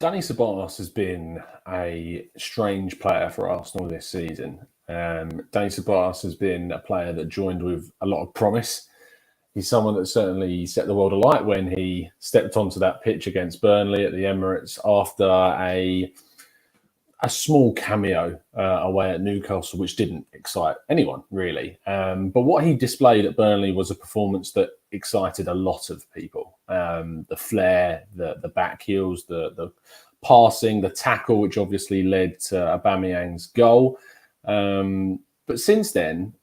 Danny Ceballos has been a strange player for Arsenal this season. Danny Ceballos has been a player that joined with a lot of promise. He's someone that certainly set the world alight when he stepped onto that pitch against Burnley at the Emirates after a small cameo away at Newcastle, which didn't excite anyone really. But what he displayed at Burnley was a performance that excited a lot of people. The flair, the back heels, the passing, the tackle, which obviously led to Aubameyang's goal. But since then,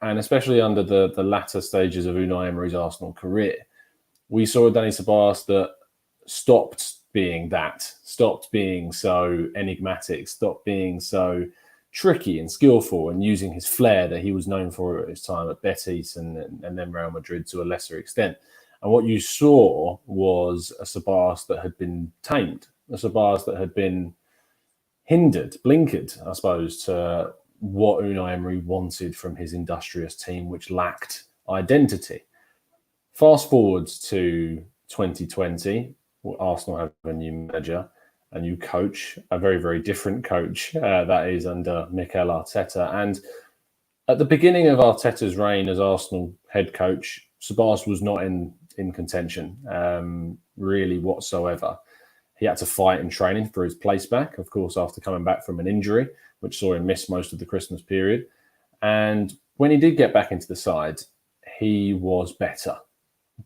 and especially under the latter stages of Unai Emery's Arsenal career, we saw a Danny Ceballos that stopped being so enigmatic, stopped being so tricky and skillful and using his flair that he was known for at his time at Betis and then Real Madrid to a lesser extent. And what you saw was a Ceballos that had been tamed, a Ceballos that had been blinkered, I suppose, to what Unai Emery wanted from his industrious team, which lacked identity. Fast forwards to 2020, Arsenal have a new manager, a new coach, a very, very different coach that is under Mikel Arteta. And at the beginning of Arteta's reign as Arsenal head coach, Ceballos was not in contention really whatsoever. He had to fight in training for his place back, of course, after coming back from an injury, which saw him miss most of the Christmas period. And when he did get back into the side, he was better.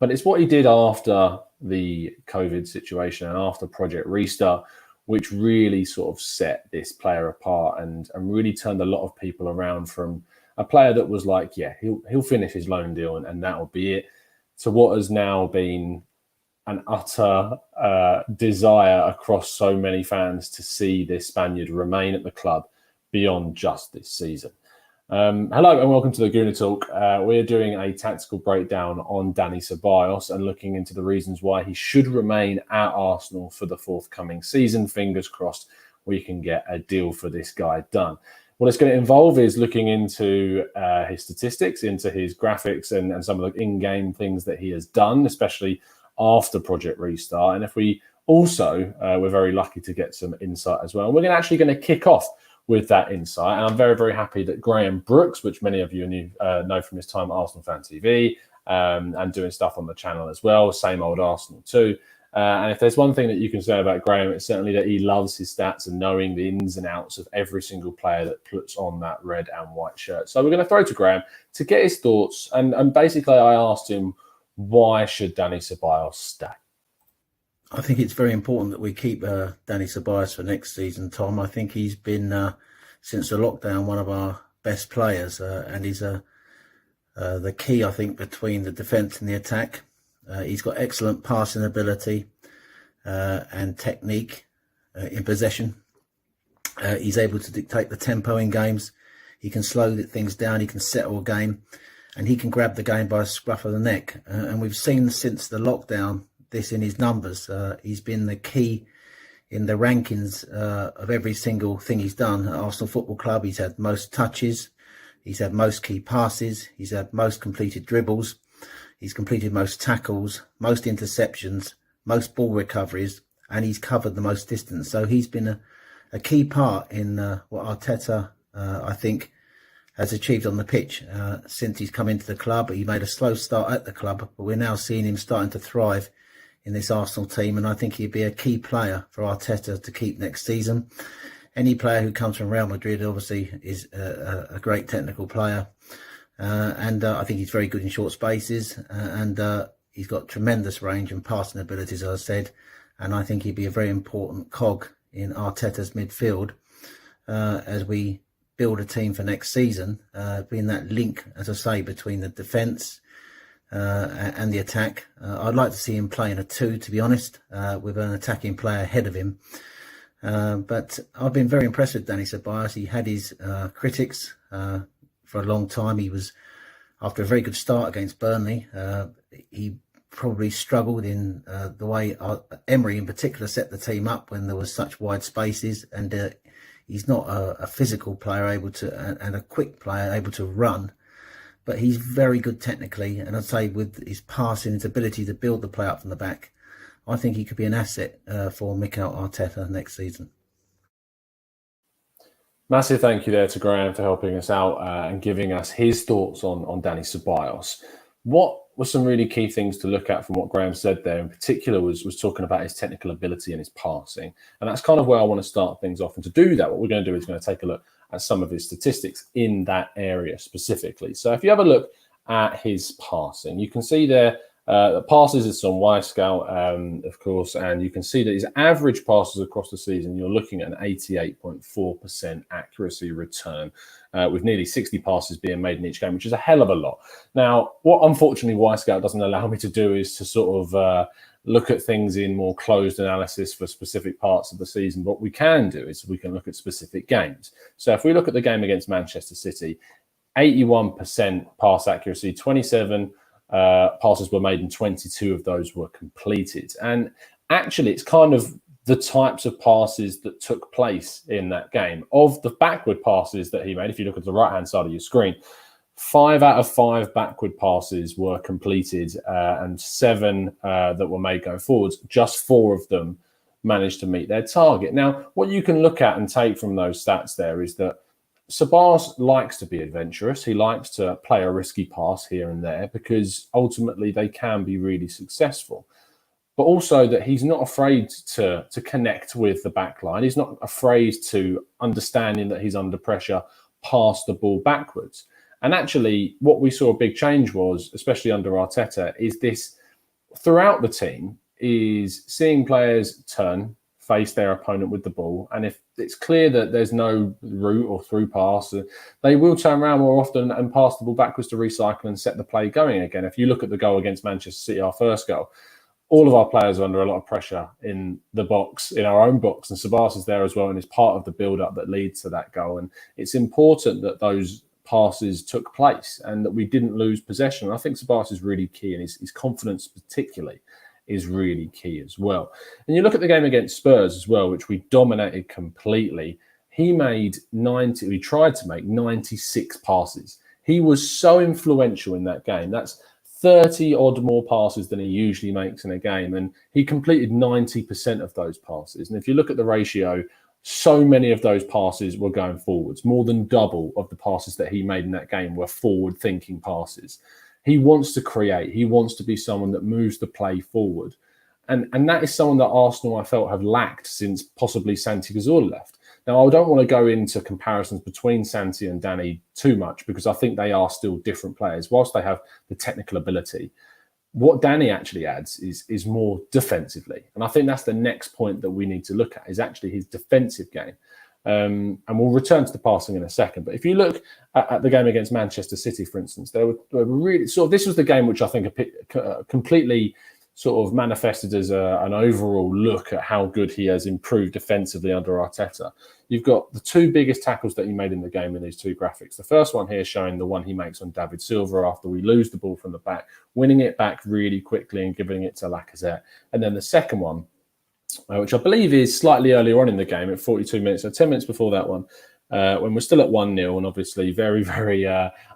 But it's what he did after the COVID situation and after Project Restart, which really sort of set this player apart and really turned a lot of people around from a player that was like, yeah, he'll finish his loan deal and that'll be it, to what has now been an utter desire across so many fans to see this Spaniard remain at the club beyond just this season. Hello and welcome to the Gooner Talk. We're doing a tactical breakdown on Danny Ceballos and looking into the reasons why he should remain at Arsenal for the forthcoming season. Fingers crossed we can get a deal for this guy done. What it's going to involve is looking into his statistics, into his graphics and some of the in-game things that he has done, especially after Project Restart. And if we also, we're very lucky to get some insight as well. We're actually going to kick off with that insight. And I'm very, very happy that Graham Brooks, which many of you know from his time at Arsenal Fan TV and doing stuff on the channel as well, same old Arsenal too. And if there's one thing that you can say about Graham, it's certainly that he loves his stats and knowing the ins and outs of every single player that puts on that red and white shirt. So we're going to throw to Graham to get his thoughts. And basically I asked him, why should Danny Ceballos stay? I think it's very important that we keep Danny Ceballos for next season, Tom. I think he's been, since the lockdown, one of our best players, and he's the key, I think, between the defence and the attack. He's got excellent passing ability and technique in possession. He's able to dictate the tempo in games. He can slow things down. He can settle a game, and he can grab the game by a scruff of the neck. And we've seen since the lockdown this in his numbers. He's been the key in the rankings of every single thing he's done at Arsenal Football Club. He's had most touches, he's had most key passes, he's had most completed dribbles, he's completed most tackles, most interceptions, most ball recoveries, and he's covered the most distance. So he's been a key part in what Arteta, I think, has achieved on the pitch since he's come into the club. He made a slow start at the club, but we're now seeing him starting to thrive in this Arsenal team, and I think he'd be a key player for Arteta to keep next season. Any player who comes from Real Madrid obviously is a great technical player, and I think he's very good in short spaces, and he's got tremendous range and passing abilities, as I said, and I think he'd be a very important cog in Arteta's midfield as we build a team for next season, being that link, as I say, between the defence and the attack. I'd like to see him playing a 2, to be honest, with an attacking player ahead of him. But I've been very impressed with Danny Ceballos. He had his critics for a long time. He was, after a very good start against Burnley, he probably struggled in the way Emery in particular set the team up when there was such wide spaces, and he's not a physical player able to, and a quick player able to run. But he's very good technically, and I'd say with his passing, his ability to build the play up from the back, I think he could be an asset for Mikel Arteta next season. Massive thank you there to Graham for helping us out and giving us his thoughts on Danny Ceballos. What were some really key things to look at from what Graham said there in particular was talking about his technical ability and his passing. And that's kind of where I want to start things off. And to do that, what we're going to do is going to take a look at some of his statistics in that area specifically. So if you have a look at his passing, you can see there the passes is on Y-Scout, of course, and you can see that his average passes across the season, you're looking at an 88.4% accuracy return, with nearly 60 passes being made in each game, which is a hell of a lot. Now, what unfortunately Y-Scout doesn't allow me to do is to sort of look at things in more closed analysis for specific parts of the season. What we can do is we can look at specific games. So if we look at the game against Manchester City, 81% pass accuracy, 27 passes were made and 22 of those were completed. And actually, it's kind of the types of passes that took place in that game. Of the backward passes that he made, if you look at the right-hand side of your screen, 5 out of 5 backward passes were completed and 7 that were made going forwards. Just 4 of them managed to meet their target. Now, what you can look at and take from those stats there is that Ceballos likes to be adventurous. He likes to play a risky pass here and there because ultimately they can be really successful. But also that he's not afraid to connect with the back line. He's not afraid to, understanding that he's under pressure, pass the ball backwards. And actually, what we saw a big change was, especially under Arteta, is this throughout the team, is seeing players turn, face their opponent with the ball. And if it's clear that there's no route or through pass, they will turn around more often and pass the ball backwards to recycle and set the play going again. If you look at the goal against Manchester City, our first goal, all of our players are under a lot of pressure in the box, in our own box, and Ceballos is there as well and is part of the build-up that leads to that goal. And it's important that those passes took place and that we didn't lose possession. And I think Ceballos is really key, and his confidence particularly is really key as well. And you look at the game against Spurs as well, which we dominated completely. He tried to make 96 passes. He was so influential in that game. That's 30 odd more passes than he usually makes in a game. And he completed 90% of those passes. And if you look at the ratio, so many of those passes were going forwards. More than double of the passes that he made in that game were forward-thinking passes. He wants to create. He wants to be someone that moves the play forward. And that is someone that Arsenal, I felt, have lacked since possibly Santi Cazorla left. Now, I don't want to go into comparisons between Santi and Danny too much because I think they are still different players. Whilst they have the technical ability, what Danny actually adds is more defensively. And I think that's the next point that we need to look at, is actually his defensive game. And we'll return to the passing in a second. But if you look at the game against Manchester City, for instance, they were really sort of, this was the game which I think completely sort of manifested as an overall look at how good he has improved defensively under Arteta. You've got the 2 biggest tackles that he made in the game in these 2 graphics. The first one here showing the one he makes on David Silva after we lose the ball from the back, winning it back really quickly and giving it to Lacazette. And then the second one, which I believe is slightly earlier on in the game at 42 minutes, so 10 minutes before that one, when we're still at 1-0 and obviously very, very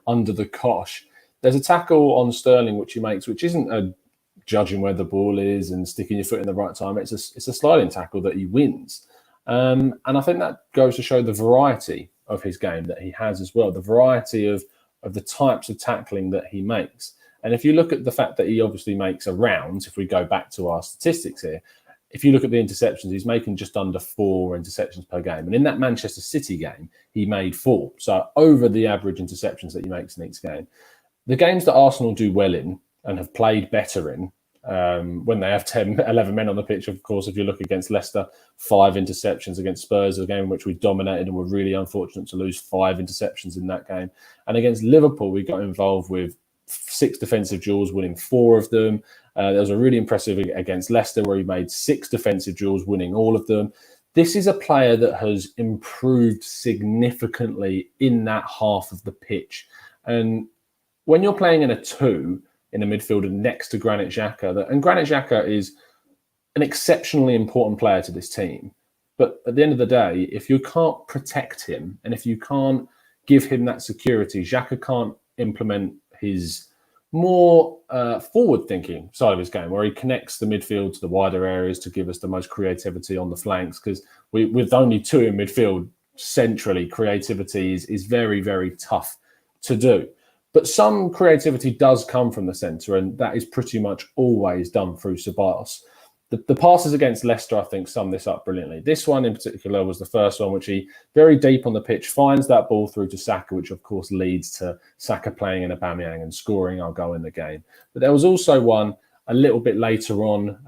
under the cosh. There's a tackle on Sterling which he makes, which isn't a judging where the ball is and sticking your foot in the right time. It's a sliding tackle that he wins. And I think that goes to show the variety of his game that he has as well, the variety of the types of tackling that he makes. And if you look at the fact that he obviously makes around, if we go back to our statistics here, if you look at the interceptions, he's making just under 4 interceptions per game. And in that Manchester City game, he made 4. So over the average interceptions that he makes in each game. The games that Arsenal do well in and have played better in, when they have 10, 11 men on the pitch, of course, if you look against Leicester, 5 interceptions, against Spurs, a game in which we dominated and were really unfortunate to lose 5 interceptions in that game. And against Liverpool, we got involved with 6 defensive duels, winning 4 of them. There was a really impressive against Leicester where he made 6 defensive duels, winning all of them. This is a player that has improved significantly in that half of the pitch. And when you're playing in a 2 in the midfield next to Granit Xhaka, and Granit Xhaka is an exceptionally important player to this team. But at the end of the day, if you can't protect him and if you can't give him that security, Xhaka can't implement his more forward-thinking side of his game, where he connects the midfield to the wider areas to give us the most creativity on the flanks. Because with only 2 in midfield, centrally, creativity is very, very tough to do. But some creativity does come from the centre, and that is pretty much always done through Ceballos. The passes against Leicester, I think, sum this up brilliantly. This one in particular was the first one, which he, very deep on the pitch, finds that ball through to Saka, which of course leads to Saka playing in Aubameyang and scoring our goal in the game. But there was also one a little bit later on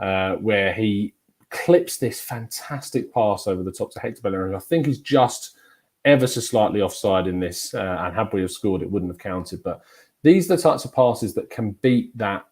where he clips this fantastic pass over the top to Hector Bellerin, who I think is just ever so slightly offside in this, and had we have scored, it wouldn't have counted. But these are the types of passes that can beat that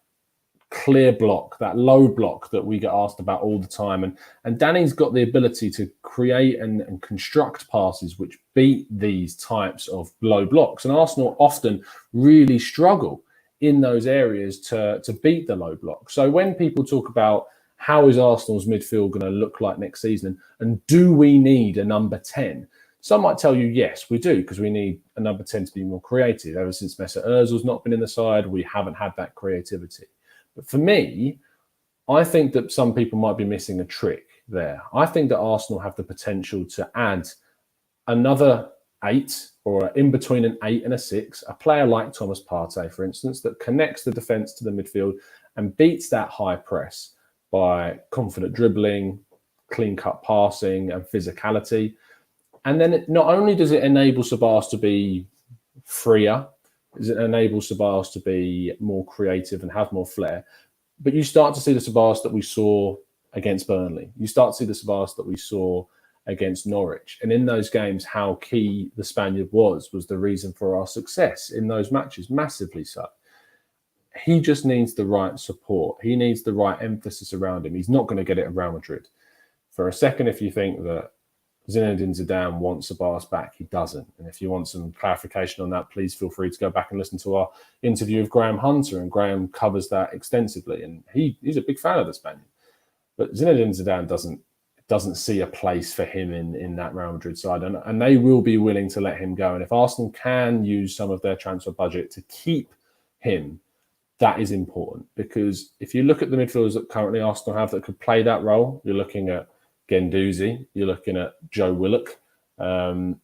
clear block, that low block that we get asked about all the time. And Danny's got the ability to create and construct passes which beat these types of low blocks. And Arsenal often really struggle in those areas to beat the low block. So when people talk about how is Arsenal's midfield going to look like next season, and do we need a number 10? Some might tell you, yes, we do, because we need a number 10 to be more creative. Ever since Mesut Ozil's not been in the side, we haven't had that creativity. But for me, I think that some people might be missing a trick there. I think that Arsenal have the potential to add another 8, or in between an 8 and a 6, a player like Thomas Partey, for instance, that connects the defence to the midfield and beats that high press by confident dribbling, clean-cut passing and physicality. And then not only does it enable Ceballos to be freer, does it enable Ceballos to be more creative and have more flair, but you start to see the Ceballos that we saw against Burnley. You start to see the Ceballos that we saw against Norwich. And in those games, how key the Spaniard was the reason for our success in those matches, massively so. He just needs the right support. He needs the right emphasis around him. He's not going to get it at Real Madrid. For a second, if you think that Zinedine Zidane wants Ceballos back, he doesn't. And if you want some clarification on that, please feel free to go back and listen to our interview with Graham Hunter, and Graham covers that extensively. And he's a big fan of the Spaniard. But Zinedine Zidane doesn't see a place for him in that Real Madrid side, and they will be willing to let him go. And if Arsenal can use some of their transfer budget to keep him, that is important, because if you look at the midfielders that currently Arsenal have that could play that role, you're looking at Guendouzi, you're looking at Joe Willock, and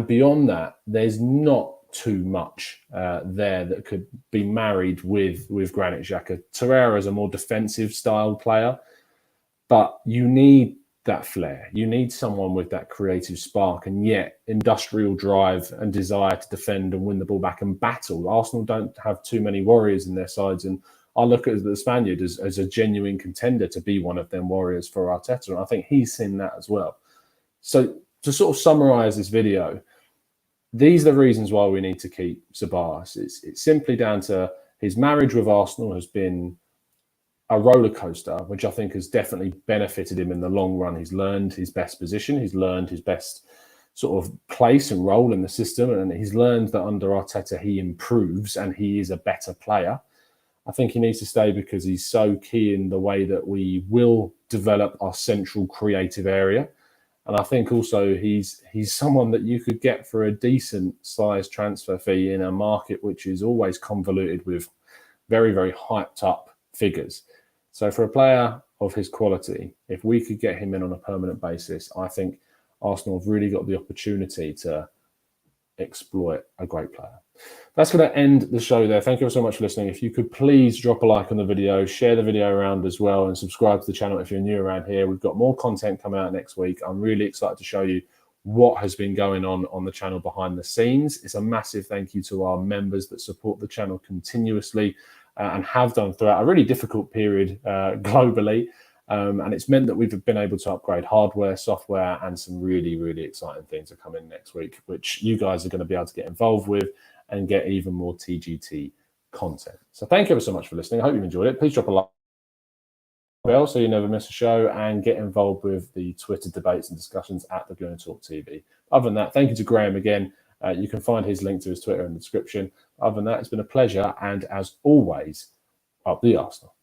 beyond that, there's not too much there that could be married with Granit Xhaka. Torreira is a more defensive style player, but you need that flair. You need someone with that creative spark and yet industrial drive and desire to defend and win the ball back and battle. Arsenal don't have too many warriors in their sides, and I look at the Spaniard as a genuine contender to be one of them warriors for Arteta, and I think he's seen that as well. So to sort of summarise this video, these are the reasons why we need to keep Ceballos. It's simply down to his marriage with Arsenal has been a roller coaster, which I think has definitely benefited him in the long run. He's learned his best position. He's learned his best sort of place and role in the system. And he's learned that under Arteta, he improves and he is a better player. I think he needs to stay because he's so key in the way that we will develop our central creative area. And I think also he's someone that you could get for a decent size transfer fee in a market which is always convoluted with very, very hyped up figures. So for a player of his quality, if we could get him in on a permanent basis, I think Arsenal have really got the opportunity to exploit a great player. That's going to end the show there. Thank you so much for listening. If you could please drop a like on the video, share the video around as well, and subscribe to the channel if you're new around here. We've got more content coming out next week. I'm really excited to show you what has been going on the channel behind the scenes. It's a massive thank you to our members that support the channel continuously and have done throughout a really difficult period globally. And it's meant that we've been able to upgrade hardware, software, and some really, really exciting things are coming next week, which you guys are going to be able to get involved with and get even more TGT content. So thank you ever so much for listening. I hope you've enjoyed it. Please drop a like bell so you never miss a show, and get involved with the Twitter debates and discussions at the Gunner Talk TV. Other than that, thank you to Graham again. You can find his link to his Twitter in the description. Other than that, it's been a pleasure, and as always, up the Arsenal.